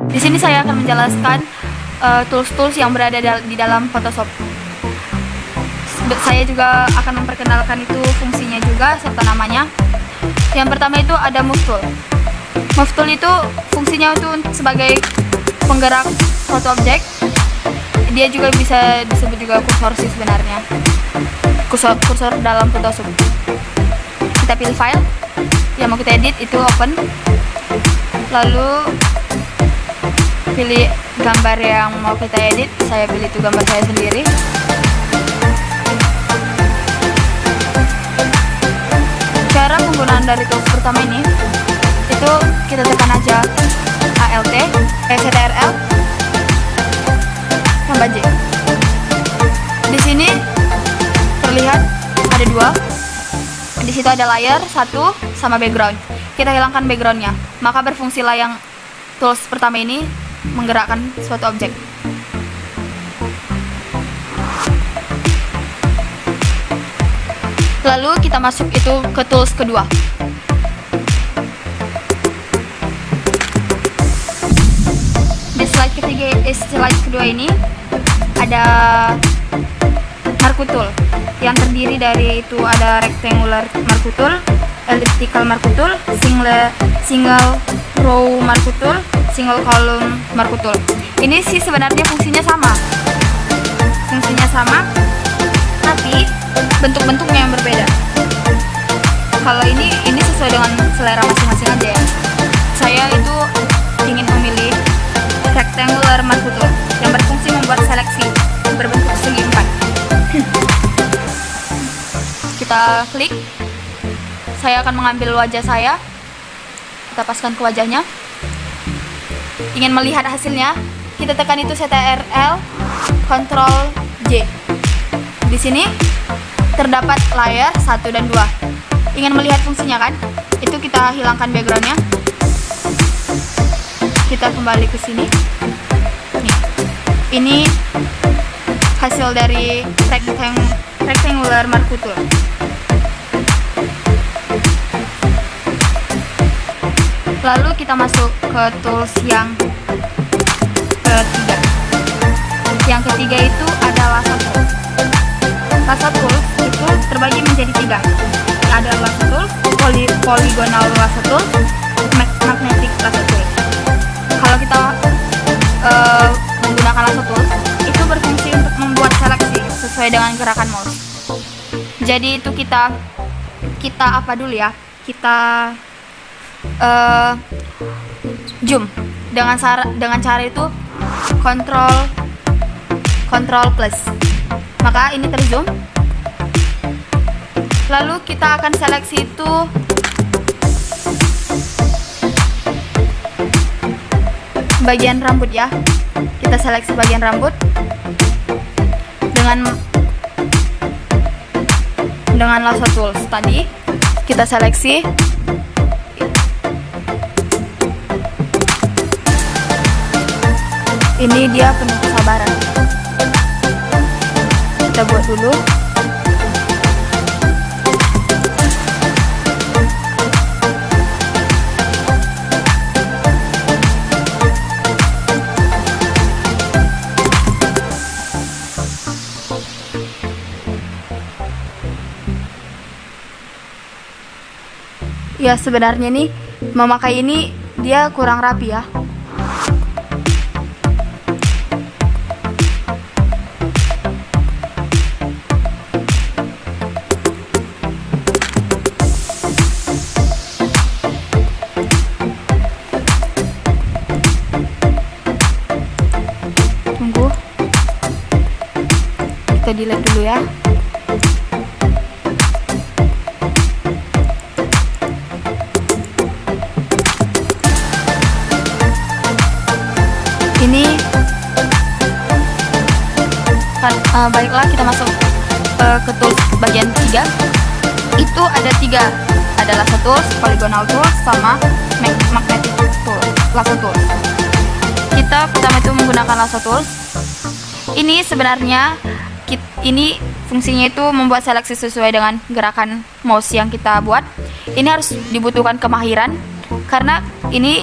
Di sini saya akan menjelaskan tools-tools yang berada di dalam Photoshop. Saya juga akan memperkenalkan itu fungsinya juga serta namanya. Yang pertama itu ada Move Tool. Move Tool itu fungsinya itu sebagai penggerak foto objek. Dia juga bisa disebut juga kursor sih sebenarnya. Kursor dalam Photoshop. Kita pilih file yang mau kita edit, itu open. Lalu pilih gambar yang mau kita edit. Saya pilih itu gambar saya sendiri. Cara penggunaan dari tools pertama ini itu kita tekan aja CTRL tambah J. Di sini terlihat ada dua. Di situ ada layer satu sama background. Kita hilangkan backgroundnya, maka berfungsilah yang tools pertama ini menggerakkan suatu objek. Lalu kita masuk itu ke tools kedua. Di slide kedua ini ada marquee tool yang terdiri dari itu ada rectangular marquee tool, elliptical marquee tool, single row marquee tool, single column marquee tool. Ini sih sebenarnya fungsinya sama, tapi bentuk-bentuknya yang berbeda. Kalau ini sesuai dengan selera masing-masing aja ya. Saya itu ingin memilih rectangular marquee tool yang berfungsi membuat seleksi berbentuk segi empat. Kita klik. Saya akan mengambil wajah saya. Kita paskan ke wajahnya. Ingin melihat hasilnya, kita tekan itu CTRL Ctrl J. Di sini terdapat layer 1 dan 2. Ingin melihat fungsinya kan? Itu kita hilangkan backgroundnya. Kita kembali ke sini. Nih. Ini hasil dari rectangular marquee tool. Lalu kita masuk ke tools yang ketiga. Yang ketiga itu ada lasso tool. Lasso tool itu terbagi menjadi 3. Ada lasso tool, polygonal lasso tool, magnetic lasso tool. Kalau kita menggunakan lasso tool, itu berfungsi untuk membuat seleksi sesuai dengan gerakan mouse. Jadi itu kita apa dulu ya? Kita zoom dengan cara itu Ctrl plus. Maka ini terzoom. Lalu kita akan seleksi itu bagian rambut ya. Kita seleksi bagian rambut dengan lasso tools tadi. Kita seleksi. Ini dia penuh kesabaran. Kita buat dulu. Ya sebenarnya nih memakai ini dia kurang rapi ya. Tunggu. Kita delete dulu ya. Ini baiklah kita masuk ke tools bagian 3. Itu ada 3, ada lasso tools, polygonal tools, sama magnetic tool, lasso tools. Kita pertama itu menggunakan lasso tools. Ini sebenarnya ini fungsinya itu membuat seleksi sesuai dengan gerakan mouse yang kita buat. Ini harus dibutuhkan kemahiran karena ini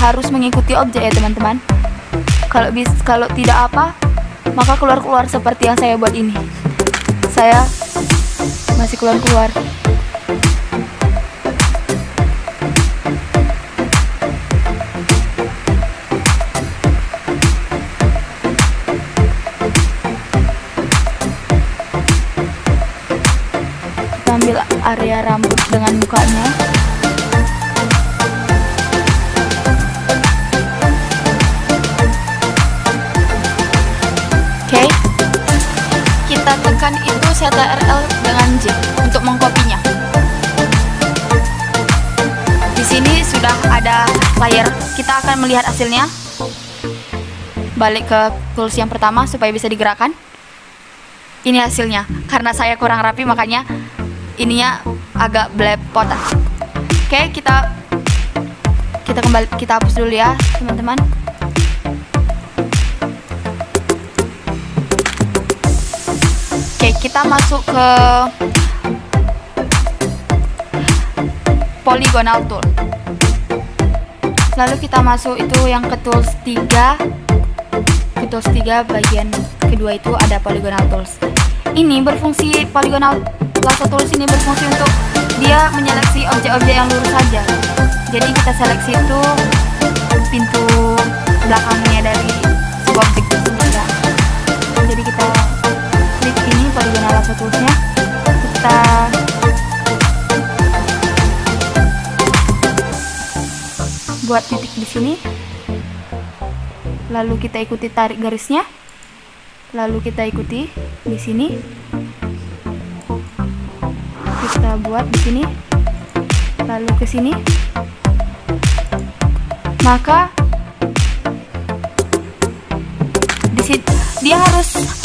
harus mengikuti objek ya teman-teman. Kalau tidak apa, maka keluar seperti yang saya buat ini. Saya masih keluar. Kita ambil area rambut dengan mukanya. Oke, kita tekan itu CTRL dengan J untuk mengkopinya. Di sini sudah ada layar. Kita akan melihat hasilnya. Balik ke tools yang pertama supaya bisa digerakkan. Ini hasilnya. Karena saya kurang rapi makanya ininya agak belepotan. Oke, kita hapus dulu ya teman-teman. Oke, kita masuk ke polygonal tool. Lalu kita masuk itu yang ke tools 3. Ke tools 3 bagian kedua itu ada polygonal tools. Ini berfungsi, polygonal lasso tools ini berfungsi untuk dia menyeleksi objek-objek yang lurus saja. Jadi kita seleksi itu pintu belakangnya dari sebuah objek tersebut ya. Jadi kita klik ini polygonal lasso toolsnya. Kita buat titik di sini. Lalu kita ikuti tarik garisnya. Lalu kita ikuti di sini. Kita buat di sini. Lalu ke sini. Maka di sini dia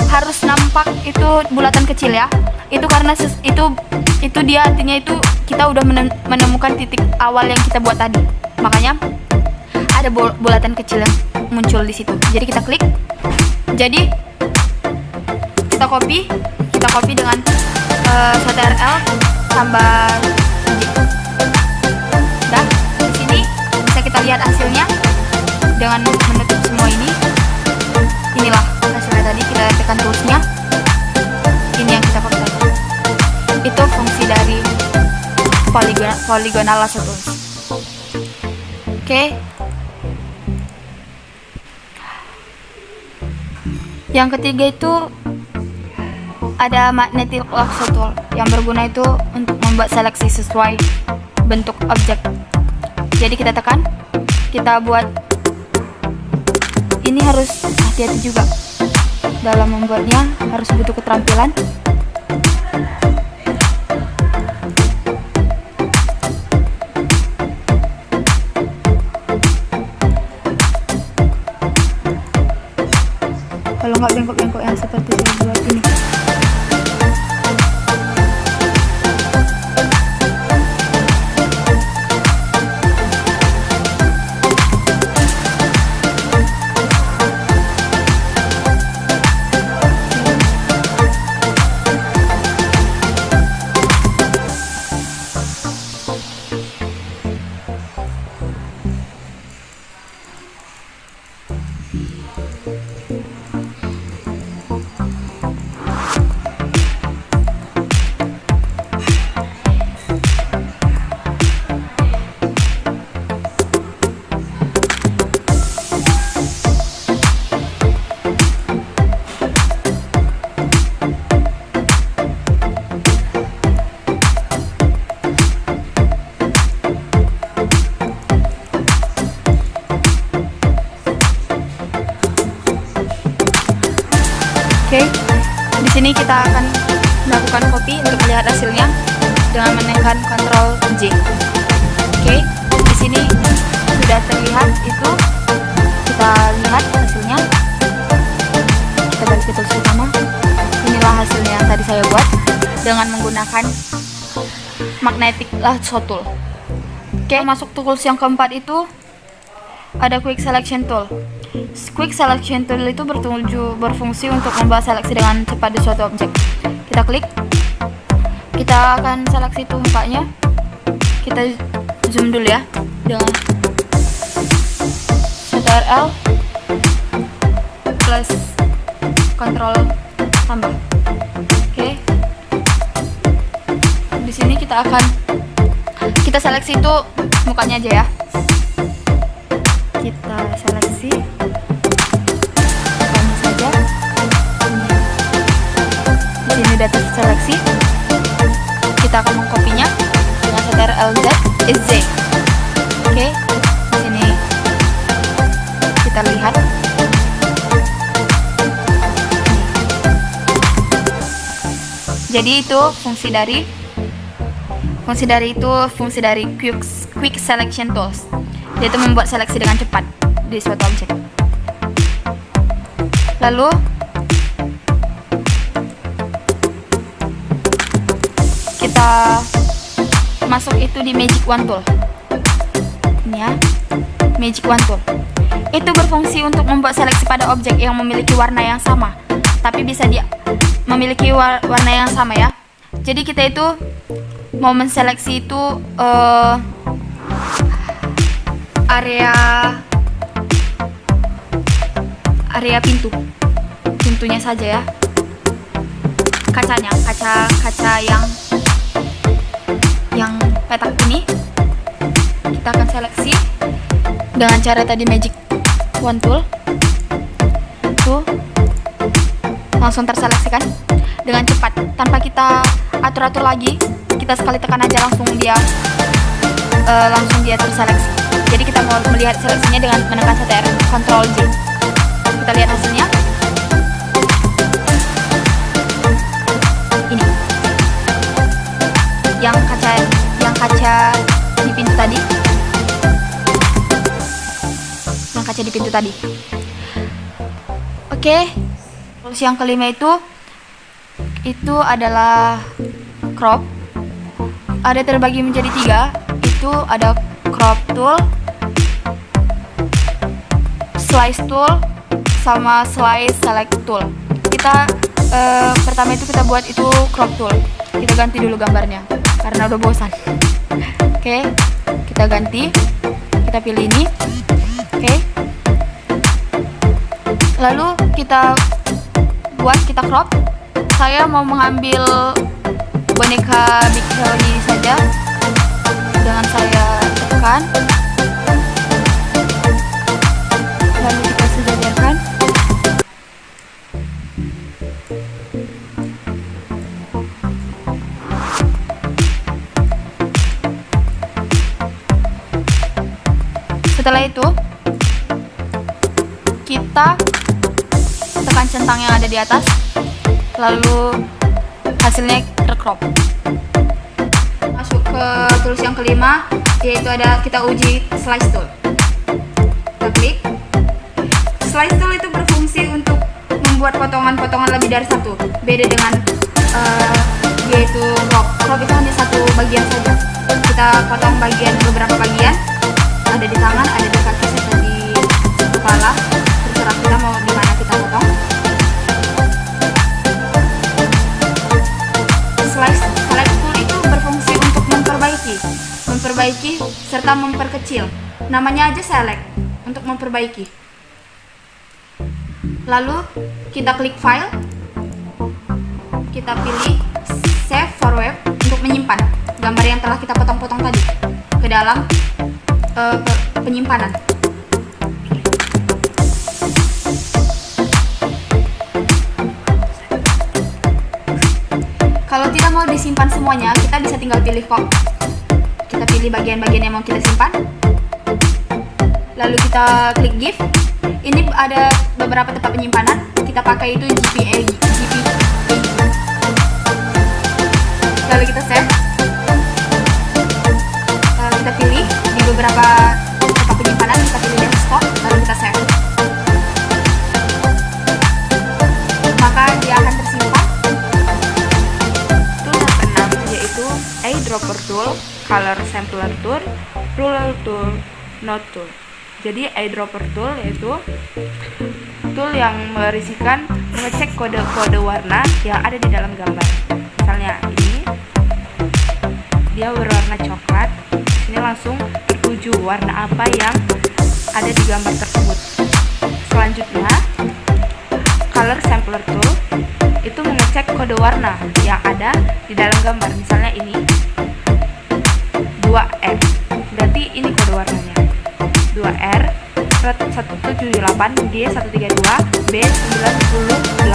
harus nampak itu bulatan kecil ya. Itu karena itu dia artinya itu kita udah menemukan titik awal yang kita buat tadi. Makanya ada bulatan kecil yang muncul di situ. Jadi kita klik. Jadi kita copy dengan CTRL tambah J. Dah, di sini bisa kita lihat hasilnya dengan menutup semua ini. Inilah hasilnya tadi. Kita tekan toolsnya. Ini yang kita copy tadi. Itu fungsi dari polygonal lasso tools. Oke. Yang ketiga itu ada magnetic lasso tool yang berguna itu untuk membuat seleksi sesuai bentuk objek. Jadi kita tekan, kita buat ini harus hati-hati juga dalam membuatnya, harus butuh keterampilan. Kalau nggak bengkok-bengkok yang seperti saya buat ini. Oke, di sini kita akan melakukan copy untuk melihat hasilnya dengan menekan Ctrl J. Oke, di sini sudah terlihat itu. Kita lihat hasilnya. Kita balik ke tools utama. Inilah hasilnya yang tadi saya buat dengan menggunakan magnetic lasso tool. Oke, masuk tools yang keempat itu ada quick selection tool. Quick selection tool itu berfungsi untuk membuat seleksi dengan cepat di suatu objek. Kita klik, Kita akan seleksi tuh mukanya. Kita zoom dulu ya dengan Ctrl plus Ctrl tambah. Oke. Di sini kita seleksi tuh mukanya aja ya. Kita seleksi mukanya saja. Di sini udah terseleksi. Kita akan mengkopinya dengan Ctrl Z. Oke, di sini kita lihat. Jadi itu fungsi dari quick selection tools, yaitu membuat seleksi dengan cepat di suatu objek. Lalu kita masuk itu di Magic Wand Tool. Ini ya, Magic Wand Tool. Itu berfungsi untuk membuat seleksi pada objek yang memiliki warna yang sama, tapi bisa dia memiliki warna yang sama ya. Jadi kita itu mau menseleksi itu area pintunya saja ya, kaca yang petak ini kita akan seleksi dengan cara tadi Magic Wand Tool. Tuh, langsung terseleksikan dengan cepat tanpa kita atur-atur lagi. Kita sekali tekan aja langsung dia terseleksi. Jadi kita mau melihat seleksinya dengan menekan Ctrl J. Kita lihat hasilnya. Ini yang kaca di pintu tadi. Yang kaca di pintu tadi. Oke. Terus yang kelima itu adalah crop. Ada terbagi menjadi 3. Itu ada crop tool, slice tool, sama slice select tool. Kita pertama itu kita buat itu crop tool. Kita ganti dulu gambarnya karena udah bosan. Oke, kita ganti. Kita pilih ini. Oke. Lalu kita crop. Saya mau mengambil boneka Big Hero ini saja. Dengan saya tekan, lalu kita sejajarkan. Setelah itu kita tekan centang yang ada di atas, lalu hasilnya tercrop. Masuk ke tools yang kelima, yaitu kita uji slice tool. Kita klik. Slice tool itu berfungsi untuk membuat potongan-potongan lebih dari satu. Beda dengan yaitu crop. Crop itu hanya satu bagian saja. Kita potong beberapa bagian. Ada di tangan, ada di kaki, ada di kepala. Terserah kita mau di mana kita potong. Slice tool itu berfungsi untuk memperbaiki serta memperkecil. Namanya aja select, untuk memperbaiki. Lalu kita klik file, kita pilih save for web untuk menyimpan gambar yang telah kita potong-potong tadi ke dalam penyimpanan. Kalau tidak mau disimpan semuanya, kita bisa tinggal pilih kok. Kita pilih bagian-bagian yang mau kita simpan. Lalu kita klik GIF. Ini ada beberapa tempat penyimpanan. Kita pakai itu GPA. Lalu kita save. Kita pilih di beberapa tempat penyimpanan. Kita pilih desktop. Lalu kita save. Maka dia akan tersimpan. Tool yang keenam yaitu eyedropper tool, color sampler tool, ruler tool, node tool. Jadi eyedropper tool yaitu tool yang mengecek kode-kode warna yang ada di dalam gambar. Misalnya ini dia berwarna coklat. Ini langsung tertuju warna apa yang ada di gambar tersebut. Selanjutnya, color sampler tool itu mengecek kode warna yang ada di dalam gambar. Misalnya ini 2R, berarti ini kode warnanya 2R 178 D 132 B 98.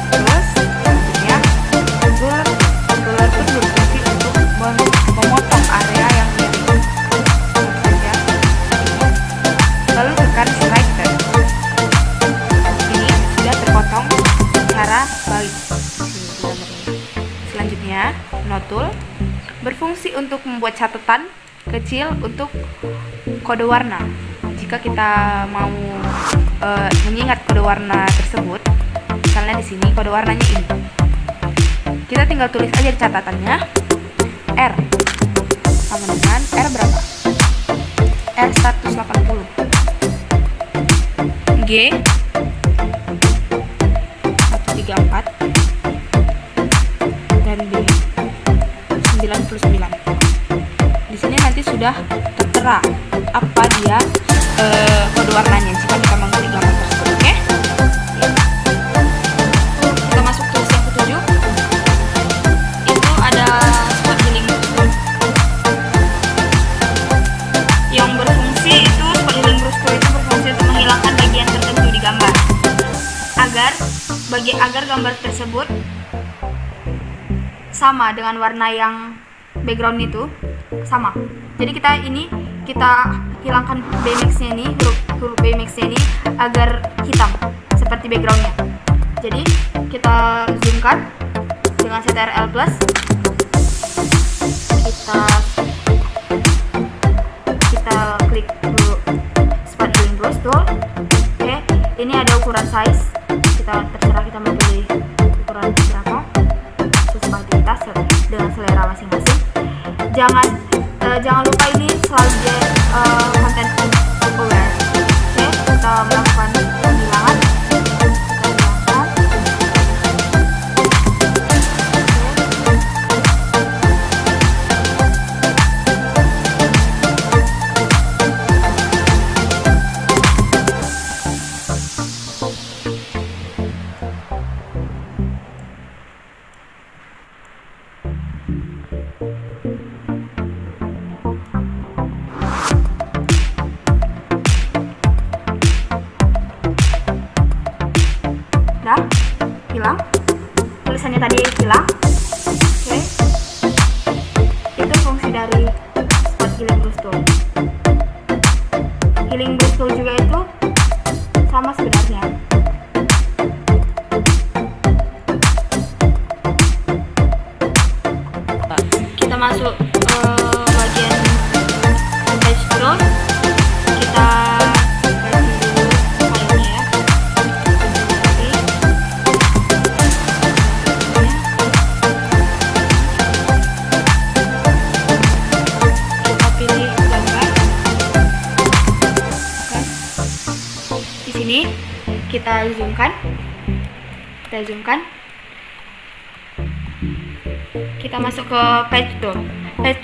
Terus selanjutnya, ruler itu berfungsi untuk memotong area yang miring. Saja. Lalu tekan strike tab. Ini sudah terpotong secara baik. Selanjutnya, note tool berfungsi untuk membuat catatan kecil untuk kode warna. Jika kita mau mengingat kode warna tersebut, misalnya di sini kode warnanya ini, kita tinggal tulis aja di catatannya R sama dengan R berapa? R 180, G 134, dan B 99. Di sini nanti sudah tertera apa dia kode warnanya jika kita mengetik gambar tersebut. Oke? Kita masuk tools yang ketujuh. Itu ada spot healing brush tool. Yang berfungsi itu spot healing brush tool itu berfungsi untuk menghilangkan bagian tertentu di gambar agar gambar tersebut sama dengan warna yang background itu sama. Jadi kita hilangkan BMX-nya ini, huruf BMX-nya ini agar hitam seperti backgroundnya. Jadi kita zoomkan dengan CTRL plus. Kita klik dulu spot healing brush tool. Oke, ini ada ukuran size. Terserah kita mau pilih ukuran berapa sesuai kita dengan selera masing-masing. Jangan lupa ini selalu content aware. Oke, kita melakukan penghilangan. Udah hilang, tulisannya tadi hilang. Oke, itu fungsi dari spot healing brush tool. Healing brush tool juga itu sama sebenarnya. Kita masuk bagian page tool. Kita kita zoomkan, kita masuk ke page tool. Page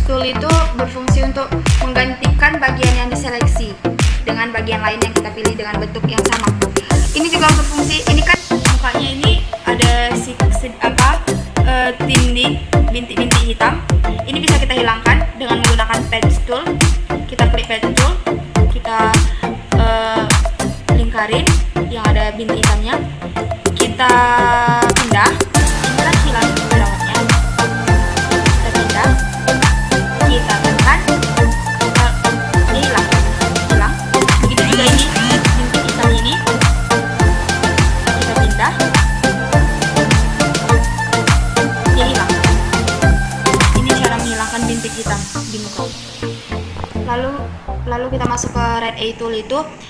tool itu berfungsi untuk menggantikan bagian yang diseleksi dengan bagian lain yang kita pilih dengan bentuk yang sama. Ini juga berfungsi, ini kan mukanya ini ada tindih bintik-bintik hitam. Ini bisa kita hilangkan dengan menggunakan page tool. Kita klik page tool, kita lingkarin yang ada bintik hitamnya, kita pindah. Ini kan hilang jerawatnya, kita pindah, kita tekan, dia hilang. Begitu juga ini bintik hitam ini, kita pindah, dia hilang. Ini cara menghilangkan bintik hitam di muka. Lalu kita masuk ke red eye tool.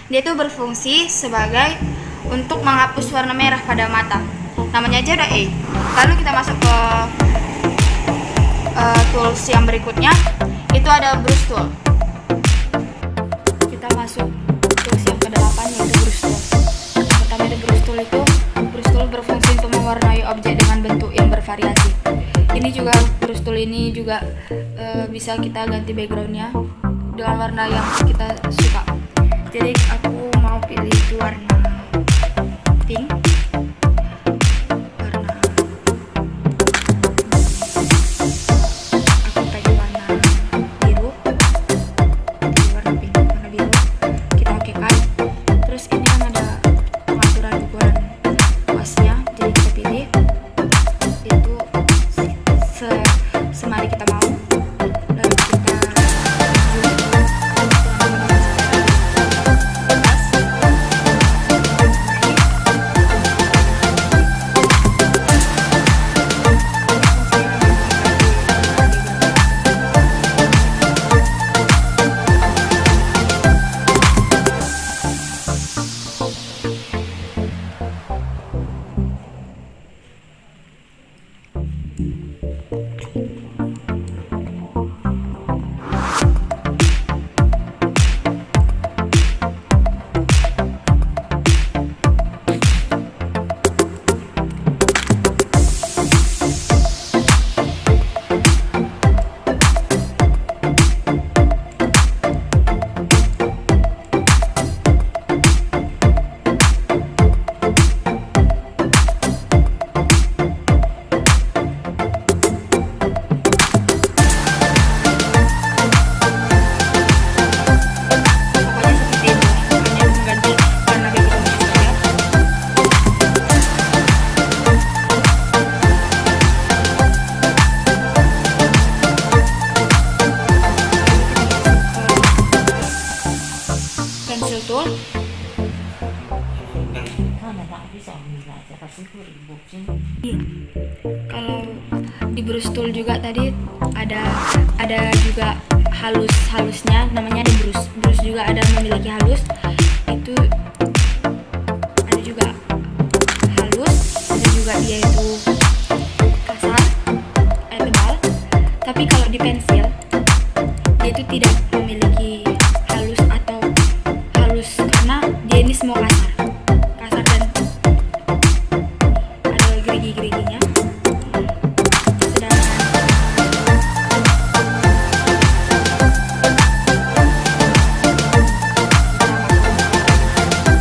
Dia itu berfungsi sebagai untuk menghapus warna merah pada mata. Namanya aja red eye. Lalu kita masuk ke tools yang berikutnya, itu ada brush tool. Kita masuk tools yang ke-8 yaitu brush tool. Pertama itu brush tool berfungsi mewarnai objek dengan bentuk yang bervariasi. Ini juga brush tool ini juga bisa kita ganti backgroundnya dengan warna yang kita suka. Jadi aku mau pilih itu warna pink, warna aku pakai warna biru, warna pink, warna biru kita okekan. Terus ini kan ada pengaturan ukuran luasnya, jadi kita pilih itu semari kita mau, lalu kita pencil tool. Kalau di brush tool juga tadi ada juga halus-halusnya, namanya ada brush juga ada memiliki halus. Itu ada juga halus, ada juga dia itu kasar, tebal. Tapi kalau di pensil dia itu tidak memiliki halus atau halus karena dia ini semua kasar dan ada gerigi-geriginya. Sedangkan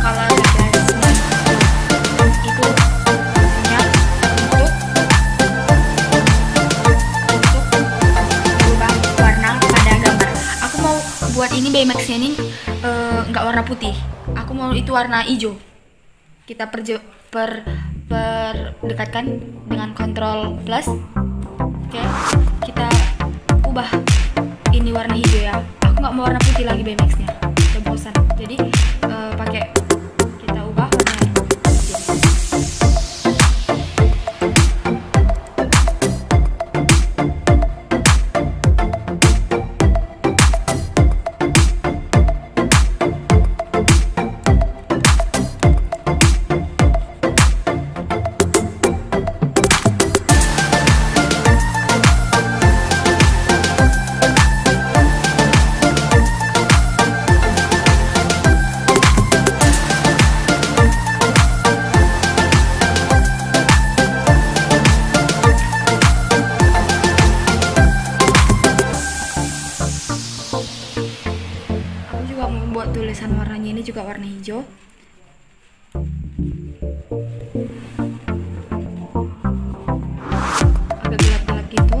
kalau adjustment itu fungsinya untuk berubah warna pada gambar. Aku mau buat ini Baymax-nya ini nggak warna putih, aku mau itu warna hijau. Kita perdekatkan dengan Ctrl plus. Oke, kita ubah ini warna hijau ya. Aku nggak mau warna putih lagi Baymax-nya, udah bosan. Jadi pakai kita ubah warna hijau. Buat tulisan warnanya ini juga warna hijau. Agak gelap-gelap gitu.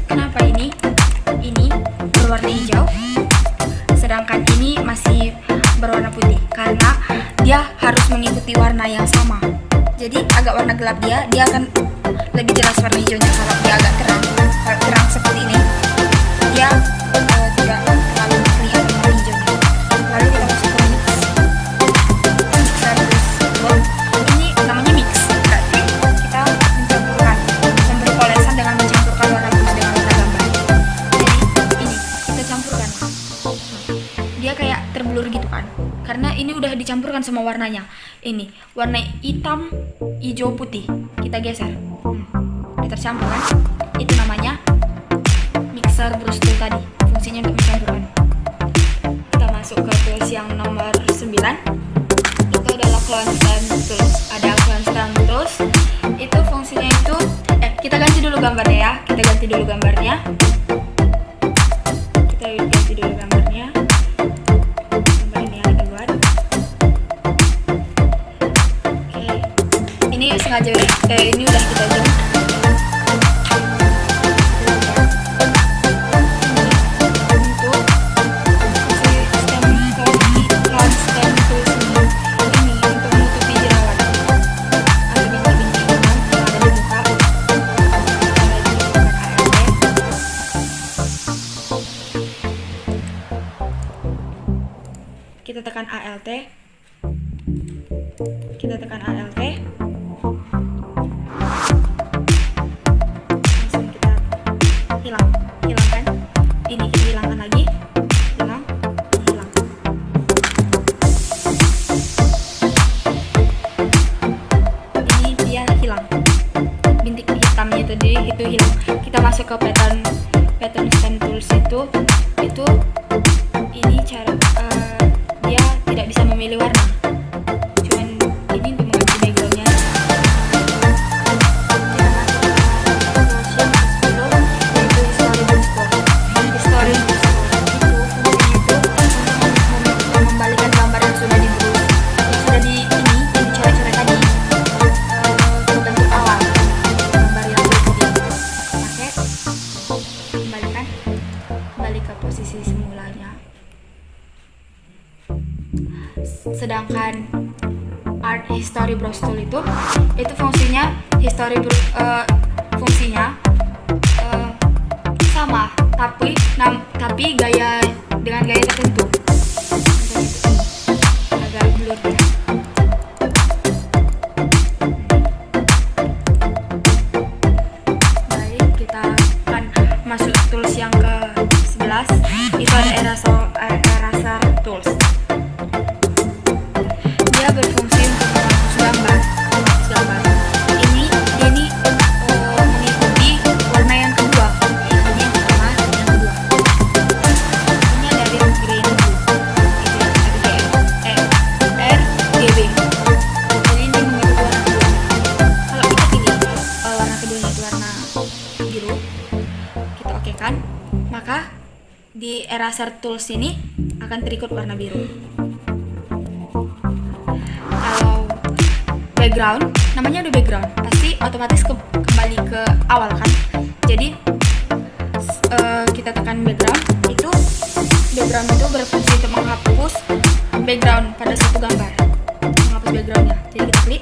Kenapa ini berwarna hijau sedangkan ini masih berwarna putih? Karena dia harus mengikuti warna yang sama. Jadi agak warna gelap dia akan lebih jelas warna hijaunya. Kalau dia agak terang seperti ini, dia tidak terlalu kelihatan warna hijaunya. Lalu kita masuk ke mix. Mixer tool. Ini namanya mix. Berarti kita mencampurkan, memberi polesan dengan mencampurkan warna brush dengan warna gambar. Jadi ini kita campurkan. Dia kayak terblur gitu kan, karena ini udah dicampurkan sama warnanya. Ini warna hitam, hijau, putih. Kita geser. Udah tercampur kan, itu namanya mixer brush tool tadi, fungsinya untuk mencampurkan. Kita masuk ke tools yang nomor 9, itu adalah clone stamp tools. Ada clone stamp tools, itu fungsinya itu kita ganti dulu gambarnya ya, kita ganti dulu gambarnya. Gambar ini yang kita buat. Oke, ini sengaja ini udah kita zoom. Kita tekan ALT, langsung kita hilangkan. Ini kita hilangkan lagi, hilang. Ini dia hilang, bintik hitamnya tadi itu hilang. Kita masuk ke pattern stamp tools itu ini cara dia tidak bisa memilih warna, cuman ini untuk mengganti backgroundnya. History itu membalikan gambar yang sudah dicoret-coret tadi ke bentuk awal gambar yang tadi. Kembali ke posisi semulanya. Sedangkan art history brush tool itu fungsinya sama, tapi dengan gaya tertentu. Agak blur ya. Baik, kita akan masuk tools yang ke-11, itu ada eraser tools. Dia berfungsi untuk menghapus gambar. Ini mengikuti warna yang kedua. Ini yang pertama, yang kedua. Ini ada green blue. RGB. Jadi ini mengikuti warna kedua. Kalau kita pilih warna keduanya itu warna biru, kita oke kan? Maka di eraser tools ini akan terikut warna biru. Background, namanya udah background, pasti otomatis kembali ke awal kan. Jadi kita tekan background itu berfungsi untuk menghapus background pada suatu gambar, menghapus backgroundnya. Jadi kita klik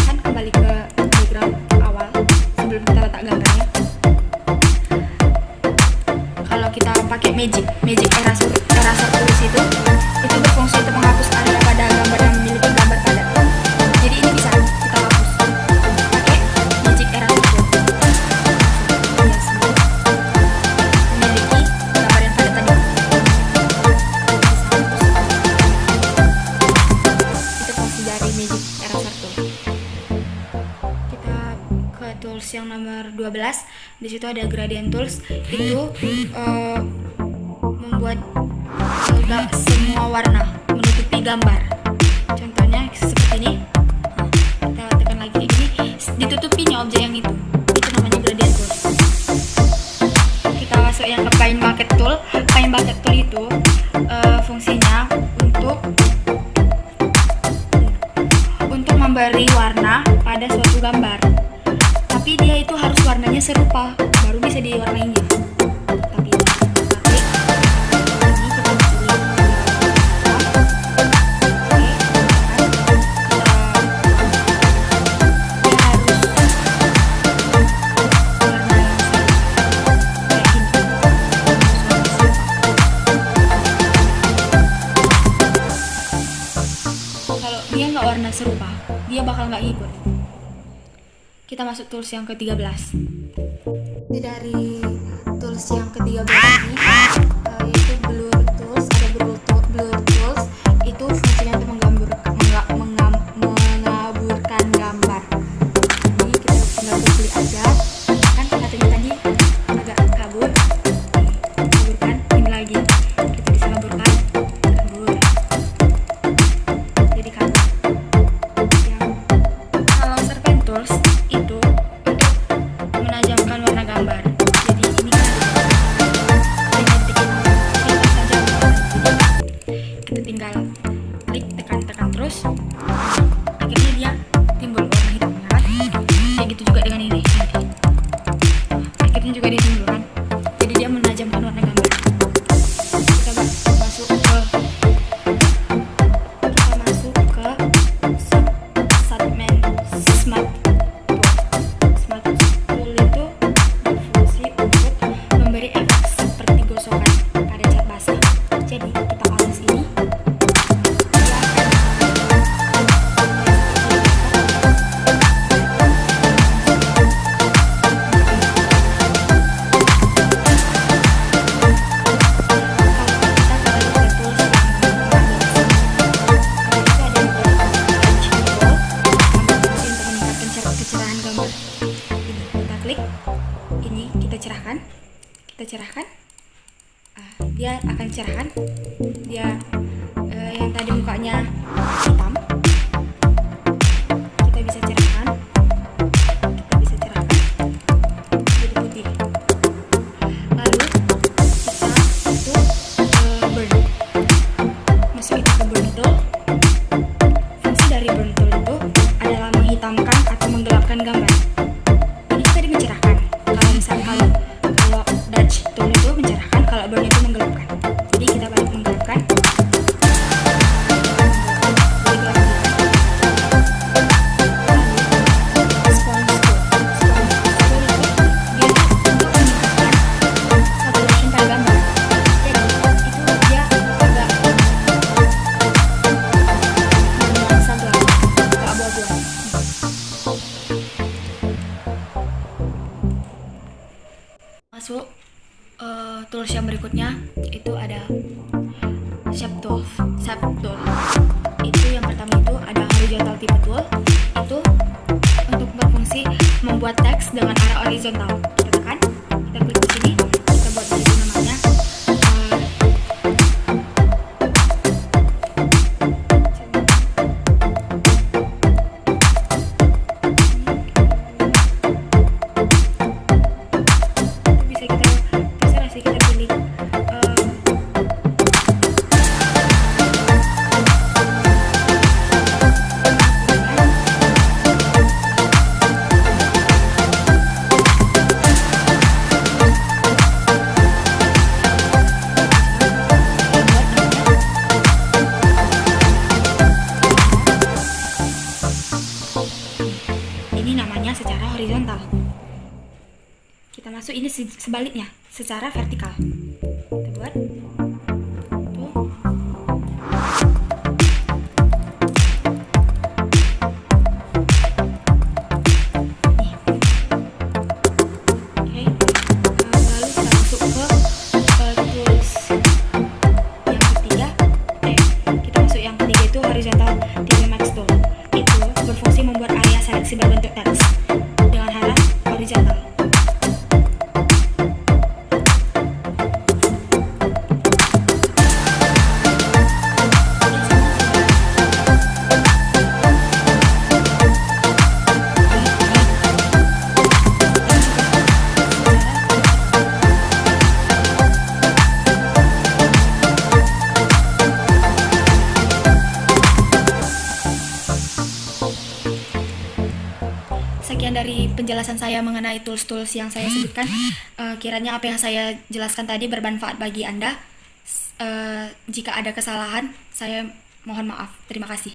kan kembali ke background awal sebelum kita letak gambarnya. Kalau kita pakai magic eraser tools itu berfungsi untuk menghapus area pada gambar yang memiliki gambar padat. Jadi ini bisa kita hapus pakai magic eraser tool. Memiliki gambar yang padat tadi. Itu fungsi dari magic eraser tool. Kita ke tools yang nomor 12. Di situ ada gradient tools. Itu membuat semua warna menutupi gambar. Contohnya seperti ini. Kita tekan lagi kayak gini, ditutupinya objek yang itu namanya gradient tool. Kita masuk yang ke paint bucket tool. Paint bucket tool itu fungsinya untuk memberi warna pada suatu gambar, tapi dia itu harus warnanya serupa baru bisa diwarnainya. Warna serupa, dia bakal nggak ngikut. Kita masuk tools yang ke-13. Dari tools yang ke-13 ini yaitu blur tools. Ada blur tools itu fungsinya untuk mengaburkan gambar. kecerahan gambar. Ini kita klik, ini kita cerahkan. Dia akan cerahkan. Dia yang tadi mukanya hitam, kita bisa cerahkan jadi putih. Lalu kita burn, masukin ke burn tool. Fungsi dari burn tool itu adalah menghitamkan atau menggelapkan gambar. Ini tadi mencerahkan. Kalau Dutch tool itu mencerahkan, kalau burn itu menggelapkan. Jadi kita balik menggelapkan. Masuk tools yang berikutnya itu ada shape tool. Itu yang pertama itu ada horizontal type tool. Itu untuk berfungsi membuat teks dengan arah horizontal. Kita tekan, kita klik di sini, kita buat di situ namanya. Ini namanya secara horizontal. Kita masuk ini sebaliknya, secara vertikal. Kita buat tuh. Nih. Oke. Lalu kita masuk ke tools yang ketiga. Kita masuk yang ketiga itu horizontal type max tool. Itu berfungsi membuat area seleksi berbentuk teks dengan arah horizontal. Sekian dari penjelasan saya mengenai tools-tools yang saya sebutkan. Kiranya apa yang saya jelaskan tadi bermanfaat bagi Anda. Jika ada kesalahan, saya mohon maaf. Terima kasih.